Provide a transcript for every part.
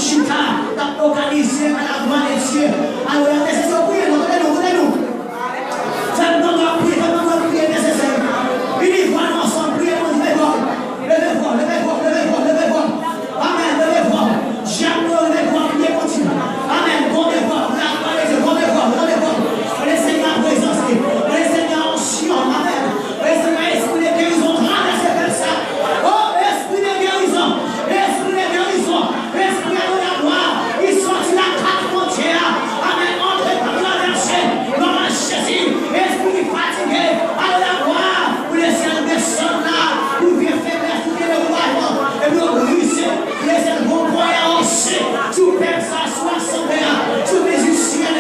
chita, t'as organisé à la gloire de Dieu. Alors, il y a des surprises, nous. Faites-nous prier nécessaire. Unissez-vous ensemble, priez pour levez-vous. Amen, levez-vous. Jamais levez-vous, priez pour Dieu. Amen, rendez-vous, la gloire de Dieu, rendez-vous. Laissez la présence, laissez la onction, amen. Laissez l'esprit de guérison, renversez vers ça. Oh, esprit de guérison, esprit de la gloire, il sortit la carte frontière. Amen, entrez par la verset, dans la Jésus, esprit fatigué, à la gloire, vous laissez le descendre là, vous venez faire le revival, et vous brisez, laissez le bon voyage, tout personne soit sauvé, tout musicien,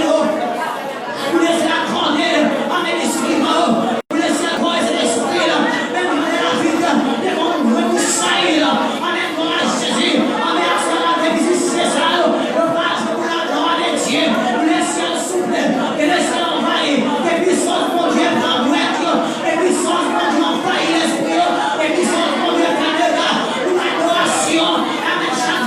vous laissez la grandeur, amen, l'esprit mort, vous laissez la voix et l'esprit, même dans la vie, et vous saillez, amen, dans la Jésus, amen, à ce moment de visiter ça, le passe pour la gloire de Dieu, vous laissez le souffle, et laissez l'envahir, et puissance pour Dieu dans le et puissance pour Dieu envahir l'esprit, et puissance pour Dieu dans le gars, pour l'adoration, amen, chaque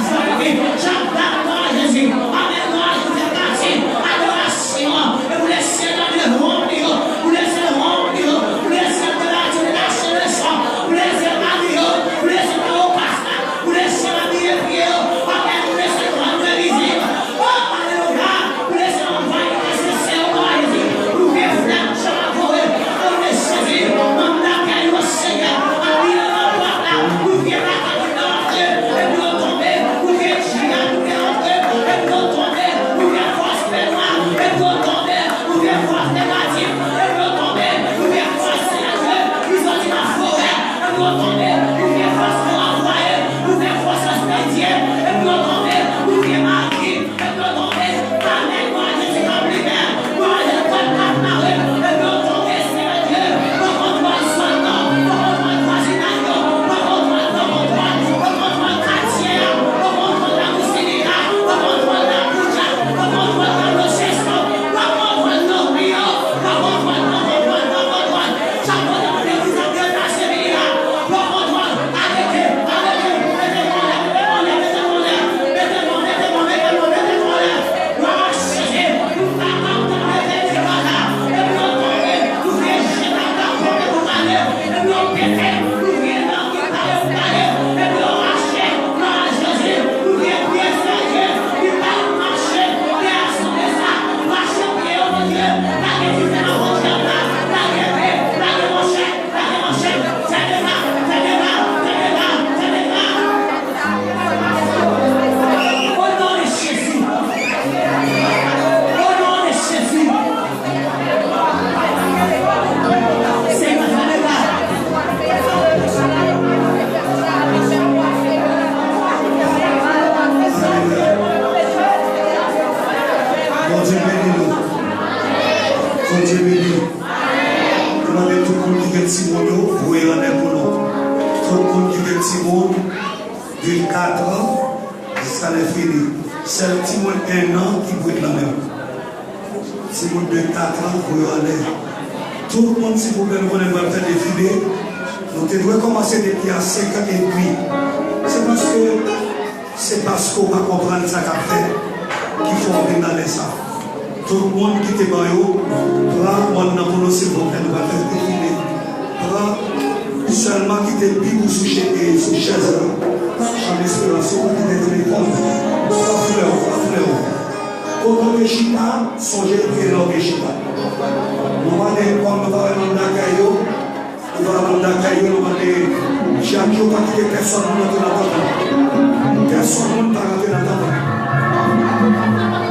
gloire à Jésus, amen, gloire à Jésus, adoration, et vous laissez dans le remplir, vous laissez le remplir, vous laissez de la lâcher le sang, vous laissez l'habiller, vous laissez le haut pasteur, vous laissez l'habiller prier, amen, vous laissez le rendre visible, oh, alléluia, vous laissez l'envoyer nécessaire au roi Jésus, vous faites flamme, je m'accorde, vous laissez vivre, on l'accueille au Seigneur, habillez la porte là, vous faites la tête de l'entrée, et vous tombez, vous faites chier, vous faites entrer, et vous tombez, vous faites force pénoire, et vous tombez, vous faites force négative, et vous tombez, vous faites force sénateur, vous sortez de la forêt, et vous tombez, vous faites force pour envoyer, vous faites force expédier, et vous tombez, vous faites marquer, et vous tombez, amen, moi je suis comme lui-même, moi je ne peux pas marrer, et vous tombez, Seigneur Dieu, pour qu'on voit le soldat, pour qu'on voit le voisinage, pour qu'on voit le quartier, pour qu'on voit la Moussilica, pour qu'on voit la Boucha, pour qu'on voit la Rochesco, pour qu'on voit le Norbio, pour qu'on voit chaque fois dans l'église de la Sévilla, pour qu'on voit arrêtez, c'est le petit monde d'un an qui peut être la même. Si vous de 4 ans, vous allez. Tout le monde, si vous voulez, vous allez faire défiler. Nous devons commencer depuis à 5 ans et demi. C'est parce qu'on va comprendre ça qu'a fait qu'il faut regarder ça. Tout le monde qui était dans l'eau, prend mon nom s'il vous plaît, nous allons faire défiler. Prend seulement qui était bibou sous chaise. J'en espérance, on va te téléphone. Quand on est chita, songez que l'on est chita. Nous allons demander Caillou, nous allons demander Jacques, pas quitter personne dans la table. Personne ne va rentrer dans la table.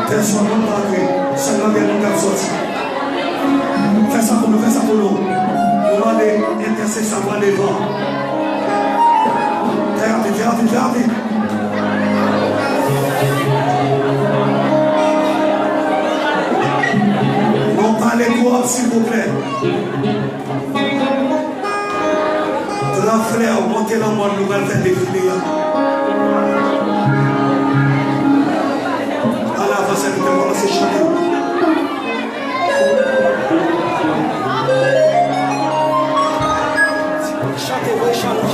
Personne ne va rentrer. Seulement bien nous avons sorti. Fais ça pour nous, fais ça pour nous. Nous allons intercesser ça pour devant. Fais rapide. Parlez-moi, s'il vous plaît. Grand frère, montez dans mon nouvelle faire défiler. Allez, avancez, nous devons lancer chanter. Chantez, chantez.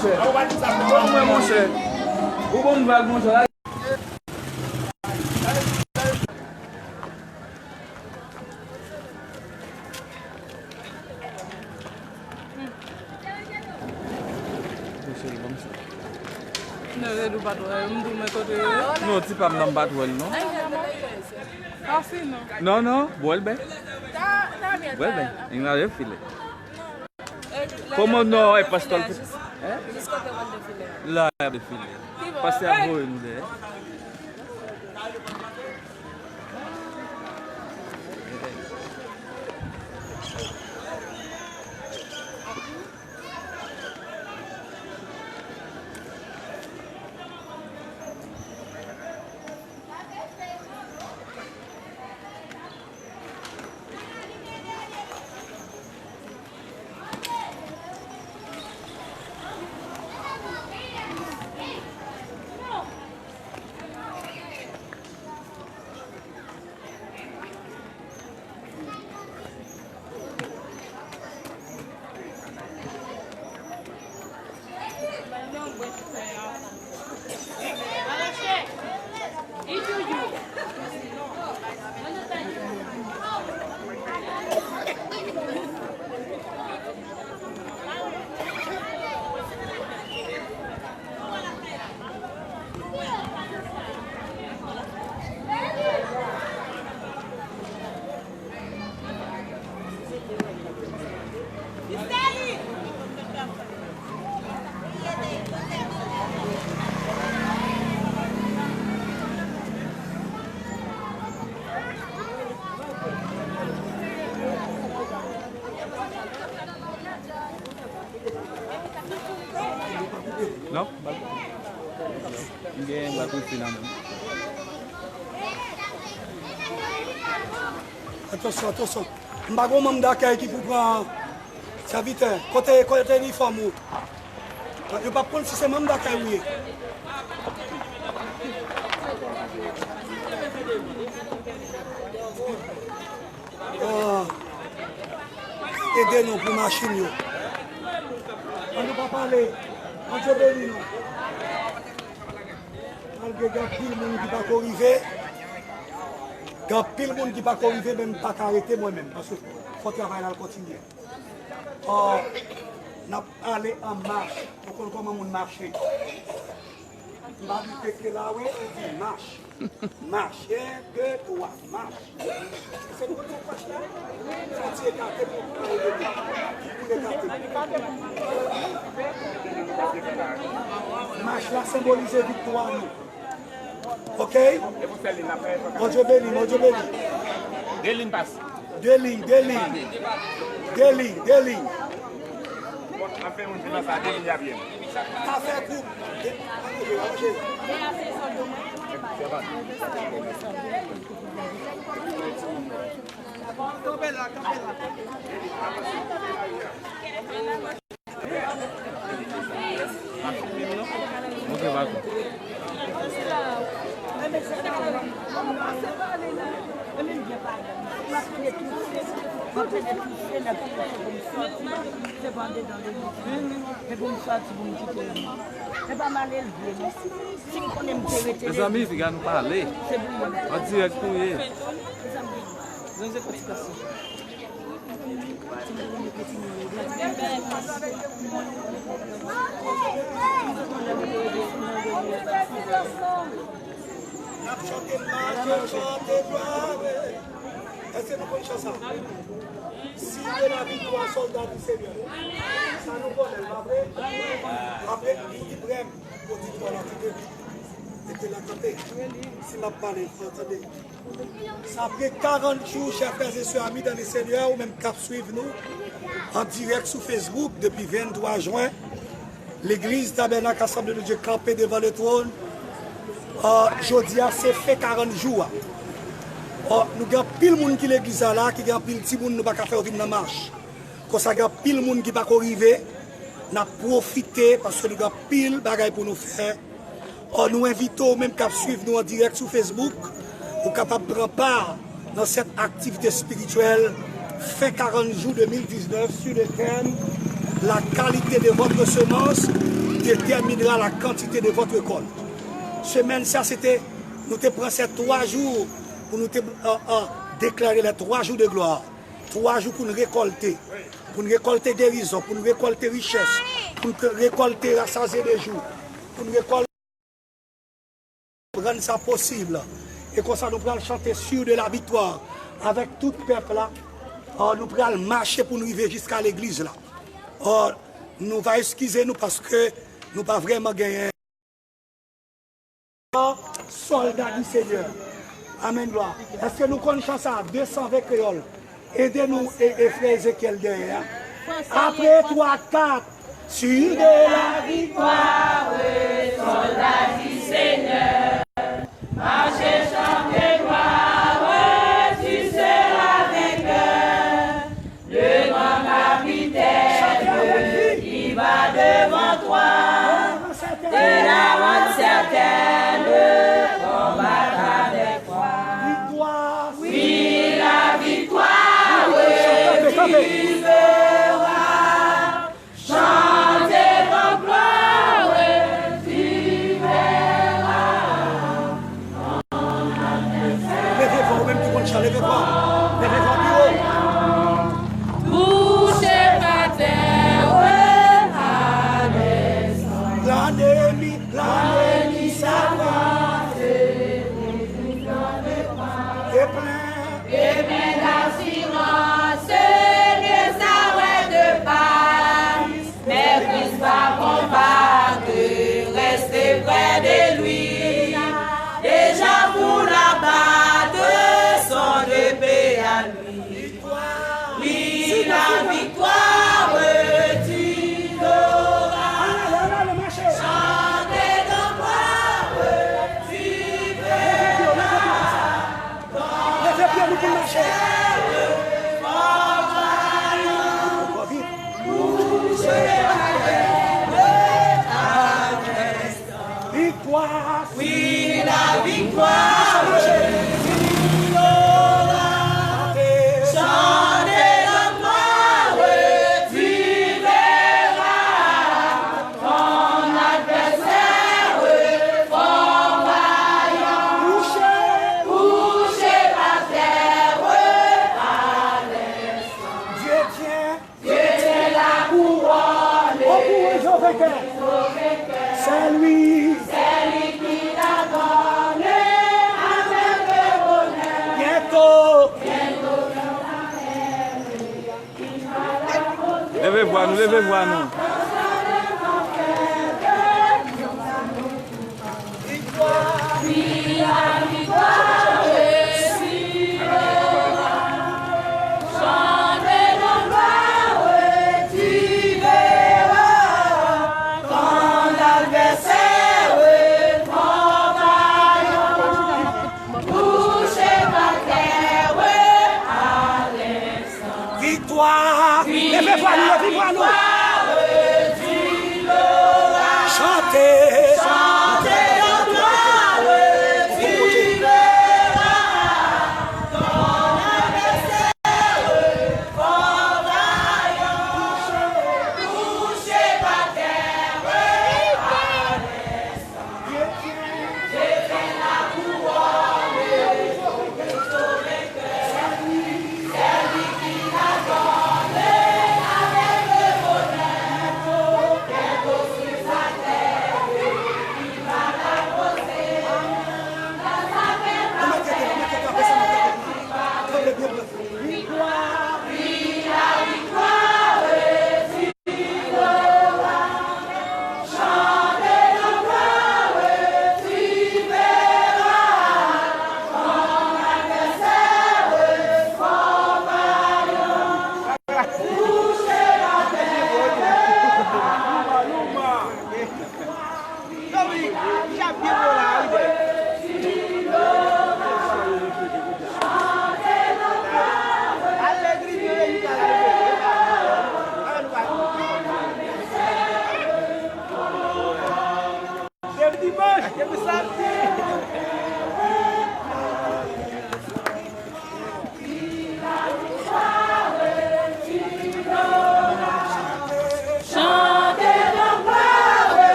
cher. Bon, mon cher. Ou bon, mon cher. Non, tu pas me battre, non? Non, non, vuelve. Vuelve, en la desfile. ¿Cómo no hay pastor? La desfile. Pase a bueno, non? Bien, va tout finalement. Attention, attention. Je ne sais pas si d'accueil qui vous prend serviteur. Côté uniforme. Je ne sais pas si c'est même d'accueil. Oui. Aidez-nous pour la machine. On ne peut pas parler. On se bénit. Il y a pile de monde qui va arriver. Il y a pile de monde qui va arriver, même pas arrêter moi-même. Parce que faut travailler là, continuer. On a allé en marche. Pour comment on marche. On va dire que là, oui, on dit marche. Marche. 1, 2, 3, marche. C'est pour nous marche là. C'est écarté pour écarter. Marche là symbolise victoire. Ok? Mon Dieu béni, mon Dieu béni. 2 lignes passent. 2 lignes, 2 lignes. 2 lignes, 2 lignes. Après, on dit ça, 2 lignes à bien. Affaire coupe. Ok, va. Les amis, ils viennent nous parler. En direct pour eux. Est-ce que nous connaissons ça? Si la victoire soldat du Seigneur, ça nous connaît, pas vrai? Après, Ibrahim, au titre de la et de la côté. Si m'a parlé, attendez. Ça fait 40 jours, chers frères et sœurs amis dans le Seigneur, ou même cap suivre nous, en direct sur Facebook depuis 23 juin. L'église Tabernacle Assemblée de Dieu campée devant le trône. Jeudi, c'est fait 40 jours. Nous avons pile de monde qui l'église là, qui a pile de monde nous pas faire une marche. Quand ça a pile de monde qui pas arriver, nous profiter parce que nous avons pile de bagages pour nous faire. Nous invitons même qu'à suivre nous en direct sur Facebook, pour capable prendre part dans cette activité spirituelle fait 40 jours 2019 sur le thème la qualité de votre semence déterminera la quantité de votre récolte. Semaine ça, c'était, nous te prenons ces 3 jours pour nous déclarer les 3 jours de gloire. 3 jours pour nous récolter guérison, pour nous récolter richesse, pour nous récolter rassasier des jours, pour nous récolter rendre ça possible. Et comme ça, nous pourrons chanter sur de la victoire avec tout le peuple là. Nous pourrons marcher pour nous arriver jusqu'à l'église là. Nous va excuser nous parce que nous pas vraiment gagné. Soldats du Seigneur. Amen, gloire. Est-ce que nous connaissons ça? 220 créoles. Aidez-nous et frère Ézéchiel derrière. Après 3, 4, sur de la victoire, soldats du Seigneur. Marchez, chantez, gloire, tu seras vainqueur. Le grand capitaine qui va devant toi, te la rendre certaine, combattre avec toi. Victoire, oui, la victoire, tu verras. Chantez ton gloire, tu verras. Levez-vous, même tout le monde chante, levez-vous, levez-vous plus haut. Touchez ma terre, l'ennemi s'avance, et plein d'assurance, que ça ouais de passe, mais Christ va combattre, restez près de lui, déjà pour la battre, son épée à lui, lui la victoire, tu l'auras, chantez ton gloire, tu verras, victoire, oui, la victoire, tu l'auras, chantez ton gloire, tu verras, ton adversaire, fort vaillant, couché par terre, à l'instant, Dieu tient la couronne, c'est lui qui l'a donné avec le bonheur. Bientôt. Levez-vous, nous, levez-vous, nous. Puis la victoire, tu verras. Chantez ton gloire, tu verras. Ton adversaire, fort vaillant, couché par terre, à l'instant. Victoire. Levez-vous, nous. Tu l'auras. Chantez. Chantez ton gloire, tu verras. Ton adversaire, fort vaillant, couché par terre, à l'instant. Dieu tient la couronne, ton vainqueur. C'est lui qui l'a donné avec le bonheur. Bientôt sur sa terre,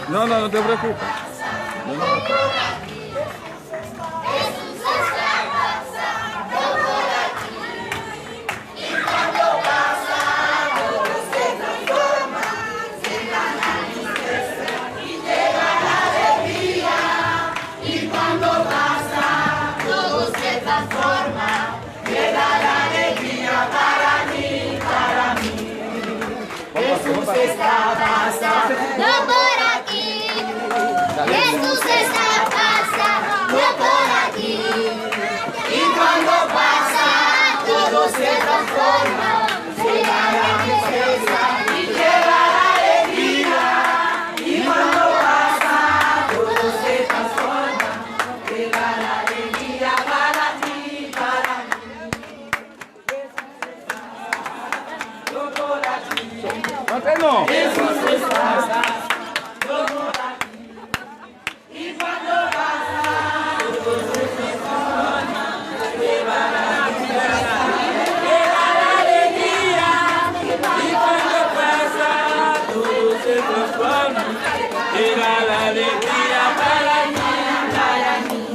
No, no, no te preocupes. No, no, no. Jesús está pasando por aquí. Jesús está pasando por aquí. Y cuando pasa, todo se transforma. Llega la tristeza y llega la alegría. Y cuando pasa, todo se transforma. Llega la alegría para ti, para mí. ¡Mátelo! Jesús está pasando por aquí. Y cuando pasa, todo se transforma. Llega la alegría. Y cuando pasa, todo se transforma. Llega la alegría para mí. Para mí.